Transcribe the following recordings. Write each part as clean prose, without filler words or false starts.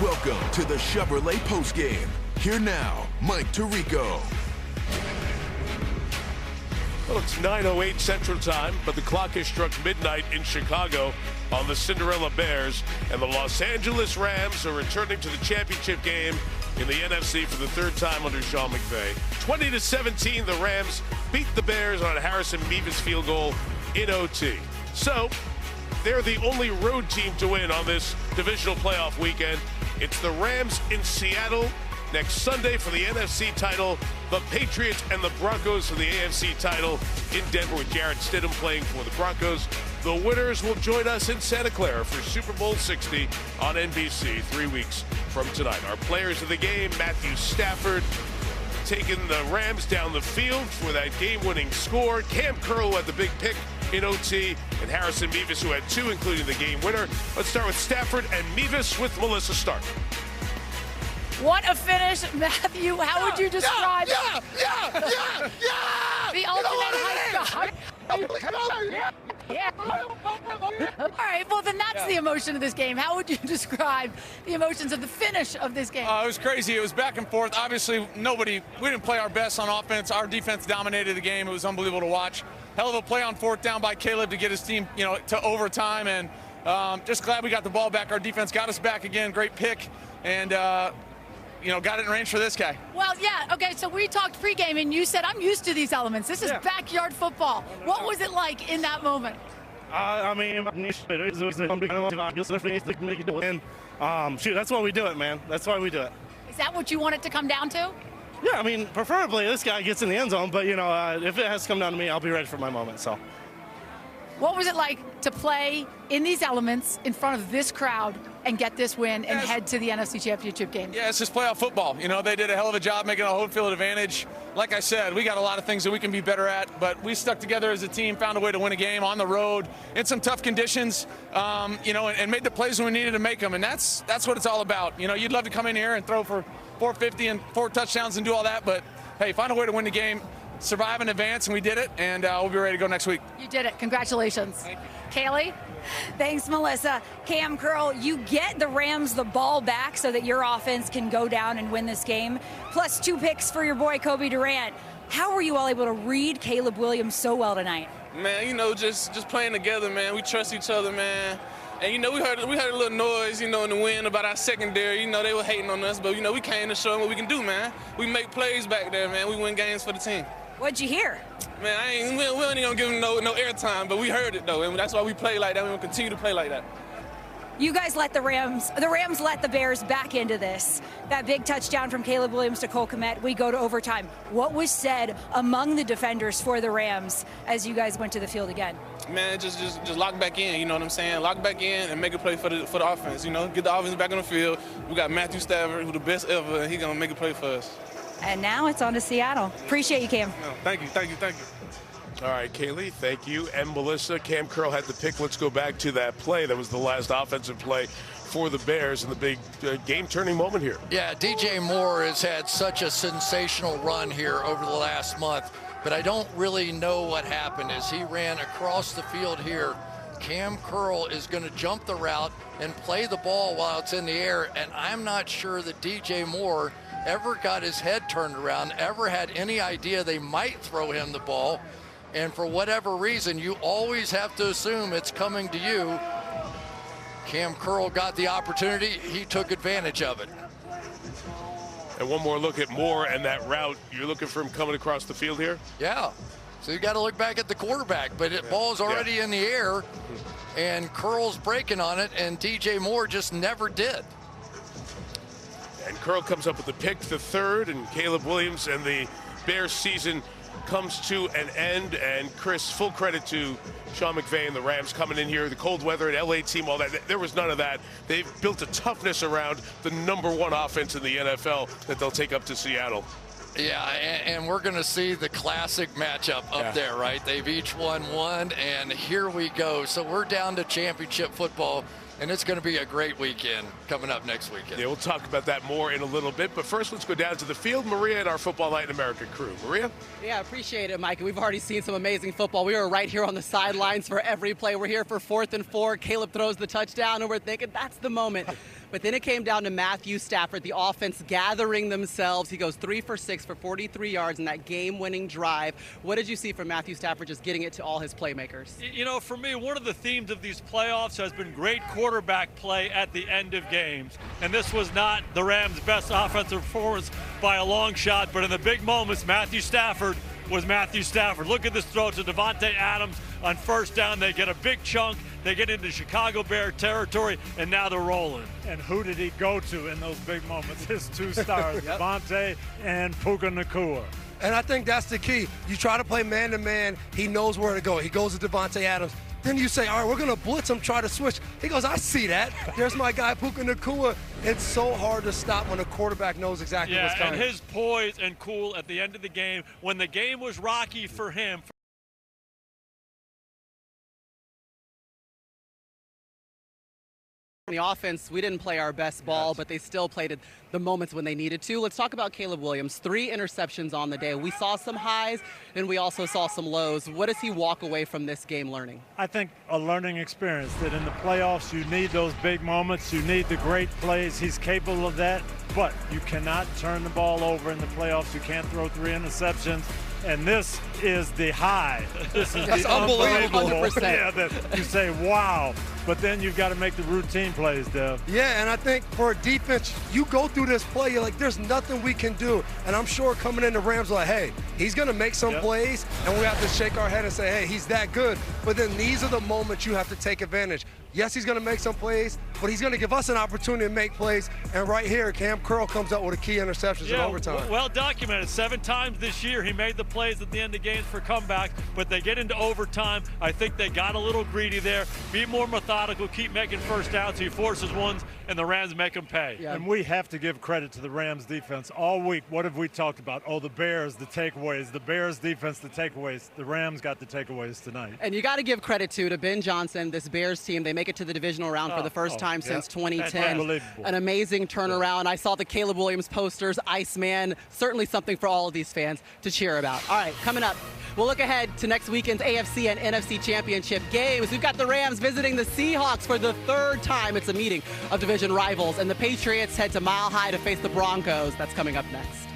Welcome to the Chevrolet Postgame. Here now, Mike Tirico. Well, it's 9:08 Central Time, but the clock has struck midnight in Chicago on the Cinderella Bears, and the Los Angeles Rams are returning to the championship game in the NFC for the third time under Sean McVay. 20-17, the Rams beat the Bears on a Harrison Mevis field goal in OT. So, they're the only road team to win on this divisional playoff weekend. It's the Rams in Seattle next Sunday for the NFC title, the Patriots and the Broncos for the AFC title in Denver with Jarrett Stidham playing for the Broncos. The winners will join us in Santa Clara for Super Bowl 60 on NBC 3 weeks from tonight. Our players of the game, Matthew Stafford taking the Rams down the field for that game-winning score. Cam Curl had the big pick in OT, and Harrison Mevis, who had two, including the game winner. Let's start with Stafford and Mevis with Melissa Stark. What a finish, Matthew. How would you describe the ultimate hype? Yeah. All right, well, then that's the emotion of this game. How would you describe the emotions of the finish of this game? It was crazy. It was back and forth. Obviously, we didn't play our best on offense. Our defense dominated the game. It was unbelievable to watch. Hell of a play on fourth down by Caleb to get his team, to overtime. And just glad we got the ball back. Our defense got us back again. Great pick. And, got it in range for this guy. Well, yeah, okay, so we talked pregame, and you said, I'm used to these elements. This is backyard football. What was it like in that moment? Shoot, that's why we do it, man. That's why we do it. Is that what you want it to come down to? Yeah, preferably this guy gets in the end zone, but, if it has to come down to me, I'll be ready for my moment, so. What was it like to play in these elements in front of this crowd and get this win and head to the NFC Championship game? Yeah, it's just playoff football. They did a hell of a job making a home field advantage. Like I said, we got a lot of things that we can be better at, but we stuck together as a team, found a way to win a game on the road in some tough conditions, and made the plays when we needed to make them, and that's what it's all about. You'd love to come in here and throw for 450 and 4 touchdowns and do all that, but, hey, find a way to win the game. Survive in advance, and we did it, and we'll be ready to go next week. You did it. Congratulations. Thank you. Kaylee? Thanks, Melissa. Cam Curl, you get the Rams the ball back so that your offense can go down and win this game, plus 2 picks for your boy Kobe Durant. How were you all able to read Caleb Williams so well tonight? Man, just playing together, man. We trust each other, man. And, we heard a little noise, in the wind about our secondary. They were hating on us, but, we came to show them what we can do, man. We make plays back there, man. We win games for the team. What'd you hear? Man, we ain't gonna give them no airtime, but we heard it, though, and that's why we play like that. We're gonna continue to play like that. You guys let the Rams let the Bears back into this. That big touchdown from Caleb Williams to Cole Kmet, we go to overtime. What was said among the defenders for the Rams as you guys went to the field again? Man, just lock back in, you know what I'm saying? Lock back in and make a play for the offense, Get the offense back on the field. We got Matthew Stafford, who's the best ever, and he's gonna make a play for us. And now it's on to Seattle. Appreciate you, Cam. No, thank you. All right, Kaylee, thank you. And Melissa, Cam Curl had the pick. Let's go back to that play. That was the last offensive play for the Bears and the big game-turning moment here. Yeah, DJ Moore has had such a sensational run here over the last month, but I don't really know what happened as he ran across the field here. Cam Curl is going to jump the route and play the ball while it's in the air, and I'm not sure that DJ Moore ever got his head turned around, ever had any idea they might throw him the ball. And for whatever reason, you always have to assume it's coming to you. Cam Curl got the opportunity. He took advantage of it. And one more look at Moore and that route. You're looking for him coming across the field here? Yeah. So you got to look back at the quarterback, but the ball's already in the air, and Curl's breaking on it, and DJ Moore just never did. And Curl comes up with the pick, the third, and Caleb Williams, and the Bears season comes to an end. And Chris, full credit to Sean McVay and the Rams coming in here, the cold weather, an LA team, all that. There was none of that. They've built a toughness around the #1 offense in the NFL that they'll take up to Seattle. Yeah, and we're going to see the classic matchup up there, right? They've each won one, and here we go. So we're down to championship football. And it's going to be a great weekend coming up next weekend. Yeah, we'll talk about that more in a little bit. But first, let's go down to the field. Maria and our Football Night in America crew. Maria? Yeah, appreciate it, Mike. We've already seen some amazing football. We were right here on the sidelines for every play. We're here for 4th and 4. Caleb throws the touchdown, and we're thinking that's the moment. But then it came down to Matthew Stafford, the offense gathering themselves. He goes 3 for 6 for 43 yards in that game-winning drive. What did you see from Matthew Stafford just getting it to all his playmakers? You know, for me, one of the themes of these playoffs has been great quarterback play at the end of games. And this was not the Rams' best offensive performance by a long shot, but in the big moments, Matthew Stafford was Matthew Stafford. Look at this throw to Davante Adams on first down. They get a big chunk. They get into Chicago Bear territory, and now they're rolling. And who did he go to in those big moments? His two stars, Davante and Puka Nacua. And I think that's the key. You try to play man-to-man, he knows where to go. He goes to Davante Adams. Then you say, all right, we're going to blitz him, try to switch. He goes, I see that. There's my guy, Puka Nacua. It's so hard to stop when a quarterback knows exactly what's coming. And his poise and cool at the end of the game, when the game was rocky for him. The offense, we didn't play our best ball, but they still played the moments when they needed to. Let's talk about Caleb Williams. 3 interceptions on the day. We saw some highs, and we also saw some lows. What does he walk away from this game learning? I think a learning experience that in the playoffs you need those big moments. You need the great plays. He's capable of that, but you cannot turn the ball over in the playoffs. You can't throw 3 interceptions. And this is the high. This is the unbelievable. 100%. Yeah, that you say, wow. But then you've got to make the routine plays, Dev. Yeah, and I think for a defense, you go through this play, you're like, there's nothing we can do. And I'm sure coming in the Rams are like, hey, he's going to make some plays, and we have to shake our head and say, hey, he's that good. But then these are the moments you have to take advantage. Yes, he's going to make some plays, but he's going to give us an opportunity to make plays. And right here, Cam Curl comes up with a key interceptions in overtime. Well documented. 7 times this year he made the plays at the end of games for comebacks, but they get into overtime. I think they got a little greedy there. Be more methodical, keep making first downs. He forces ones, and the Rams make them pay. Yeah. And we have to give credit to the Rams defense. All week, what have we talked about? Oh, the Bears, the takeaways. The Bears defense, the takeaways. The Rams got the takeaways tonight. And you got to give credit to Ben Johnson, this Bears team. They make it to the divisional round for the first time since 2010. Unbelievable. An amazing turnaround. I saw the Caleb Williams posters, Iceman. Certainly something for all of these fans to cheer about. All right, coming up, we'll look ahead to next weekend's AFC and NFC championship games. We've got the Rams visiting the Seahawks for the 3rd time. It's a meeting of division rivals, and the Patriots head to Mile High to face the Broncos. That's coming up next.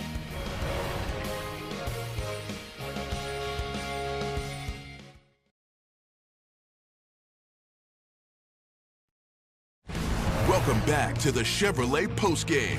Welcome back to the Chevrolet Postgame.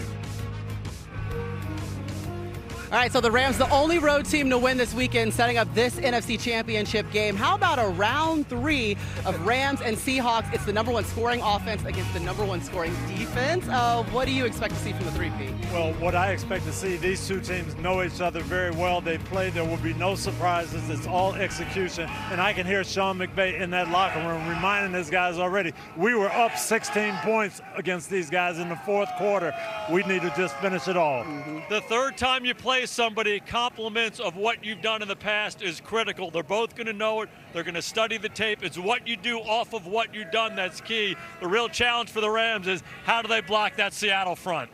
All right, so the Rams, the only road team to win this weekend, setting up this NFC Championship game. How about a round 3 of Rams and Seahawks? It's the #1 scoring offense against the #1 scoring defense. What do you expect to see from the 3P? Well, what I expect to see, these two teams know each other very well. They play. There will be no surprises. It's all execution. And I can hear Sean McVay in that locker room reminding his guys already, we were up 16 points against these guys in the 4th quarter. We need to just finish it all. The 3rd time you play somebody, compliments of what you've done in the past is critical. They're both going to know it. They're going to study the tape. It's what you do off of what you've done that's key. The real challenge for the Rams is how do they block that Seattle front?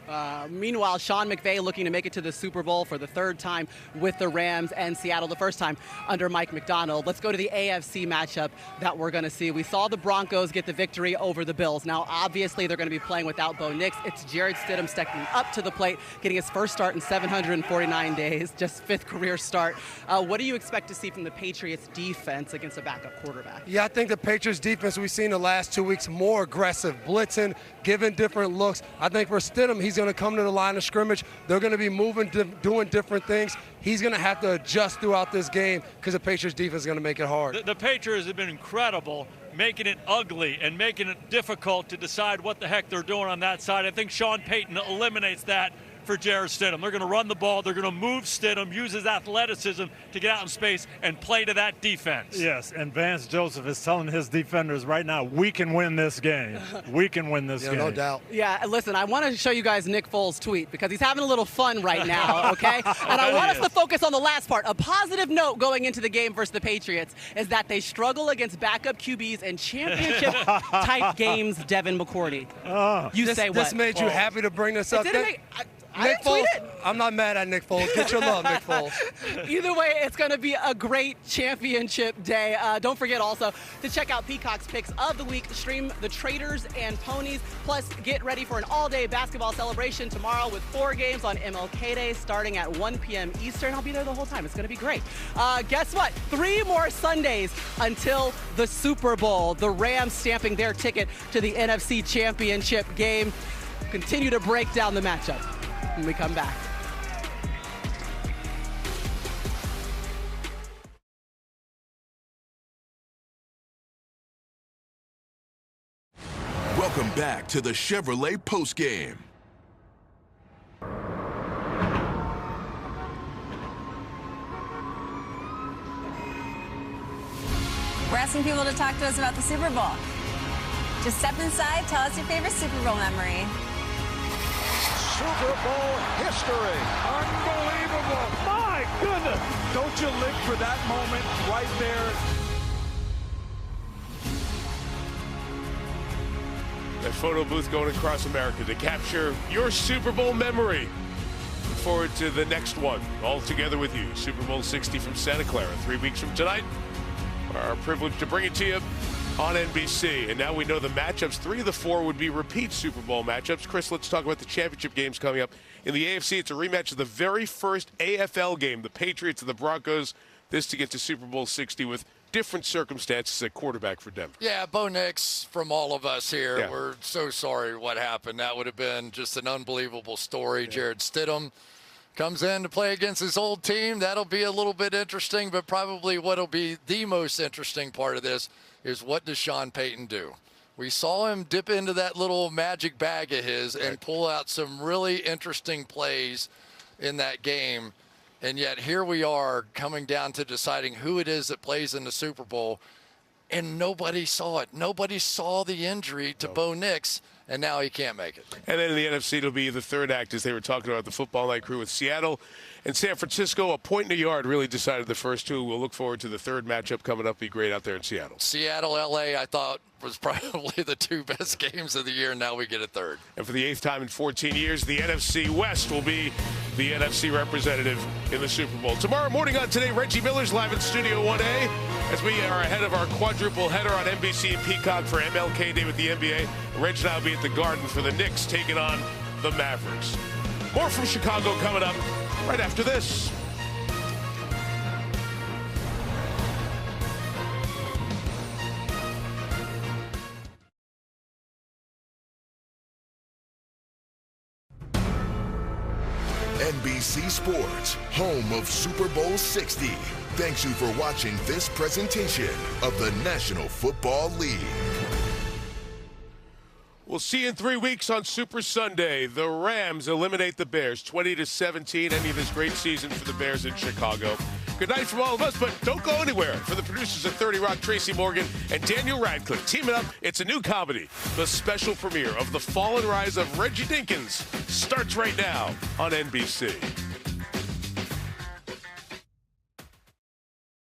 Meanwhile, Sean McVay looking to make it to the Super Bowl for the 3rd time with the Rams and Seattle, the 1st time under Mike McDonald. Let's go to the AFC matchup that we're going to see. We saw the Broncos get the victory over the Bills. Now, obviously, they're going to be playing without Bo Nix. It's Jarrett Stidham stepping up to the plate, getting his first start in 749 days, just 5th career start. What do you expect to see from the Patriots defense against a backup quarterback? Yeah, I think the Patriots defense we've seen the last 2 weeks more aggressive, blitzing, giving different looks. I think for Stidham, he's going to come to the line of scrimmage. They're going to be moving, doing different things. He's going to have to adjust throughout this game because the Patriots defense is going to make it hard. The Patriots have been incredible, making it ugly and making it difficult to decide what the heck they're doing on that side. I think Sean Payton eliminates that for Jarrett Stidham. They're going to run the ball. They're going to move Stidham, use his athleticism to get out in space and play to that defense. Yes, and Vance Joseph is telling his defenders right now, we can win this game. We can win this game. No doubt. Yeah, listen, I want to show you guys Nick Foles' tweet because he's having a little fun right now, okay? And I want us to focus on the last part. A positive note going into the game versus the Patriots is that they struggle against backup QBs in championship-type games, Devin McCourty. You say what? This made you happy to bring this up? Nick Foles. I'm not mad at Nick Foles. Get your love, Nick Foles. Either way, it's going to be a great championship day. Don't forget also to check out Peacock's picks of the week. Stream the Traders and Ponies. Plus, get ready for an all-day basketball celebration tomorrow with 4 games on MLK Day starting at 1 p.m. Eastern. I'll be there the whole time. It's going to be great. Guess what? 3 more Sundays until the Super Bowl. The Rams stamping their ticket to the NFC Championship game. Continue to break down the matchup when we come back. Welcome back to the Chevrolet Postgame. We're asking people to talk to us about the Super Bowl. Just step inside, tell us your favorite Super Bowl memory. Super Bowl history. Unbelievable. My goodness. Don't you live for that moment right there? That photo booth going across America to capture your Super Bowl memory. Look forward to the next one, all together with you. Super Bowl 60 from Santa Clara, 3 weeks from tonight. Our privilege to bring it to you on NBC. And now we know the matchups. 3 of the 4 would be repeat Super Bowl matchups. Chris, let's talk about the championship games coming up. In the AFC, it's a rematch of the very first AFL game, the Patriots and the Broncos. This to get to Super Bowl 60 with different circumstances at quarterback for Denver. Yeah, Bo Nix, from all of us here, we're so sorry what happened. That would have been just an unbelievable story. Yeah. Jared Stidham comes in to play against his old team. That'll be a little bit interesting, but probably what'll be the most interesting part of this is what does Sean Payton do? We saw him dip into that little magic bag of his and pull out some really interesting plays in that game. And yet here we are coming down to deciding who it is that plays in the Super Bowl. And nobody saw it. Nobody saw the injury to Bo Nix, and now he can't make it. And then in the NFC, it'll be the third act, as they were talking about the football night crew with Seattle and San Francisco. A point and a yard really decided the first 2. We'll look forward to the third matchup coming up. Be great out there in Seattle. Seattle, L.A., I thought was probably the 2 best games of the year. Now we get a third. And for the 8th time in 14 years, the NFC West will be the NFC representative in the Super Bowl. Tomorrow morning on Today, Reggie Miller's live in Studio 1A as we are ahead of our quadruple header on NBC and Peacock for MLK Day with the NBA. Reg and I will be at the Garden for the Knicks taking on the Mavericks. More from Chicago coming up right after this. NBC Sports, home of Super Bowl 60. Thanks you for watching this presentation of the National Football League. We'll see you in 3 weeks on Super Sunday. The Rams eliminate the Bears 20-17. Ending this great season for the Bears in Chicago. Good night from all of us, but don't go anywhere. For the producers of 30 Rock, Tracy Morgan and Daniel Radcliffe, teaming up, it's a new comedy. The special premiere of The Fall and Rise of Reggie Dinkins starts right now on NBC.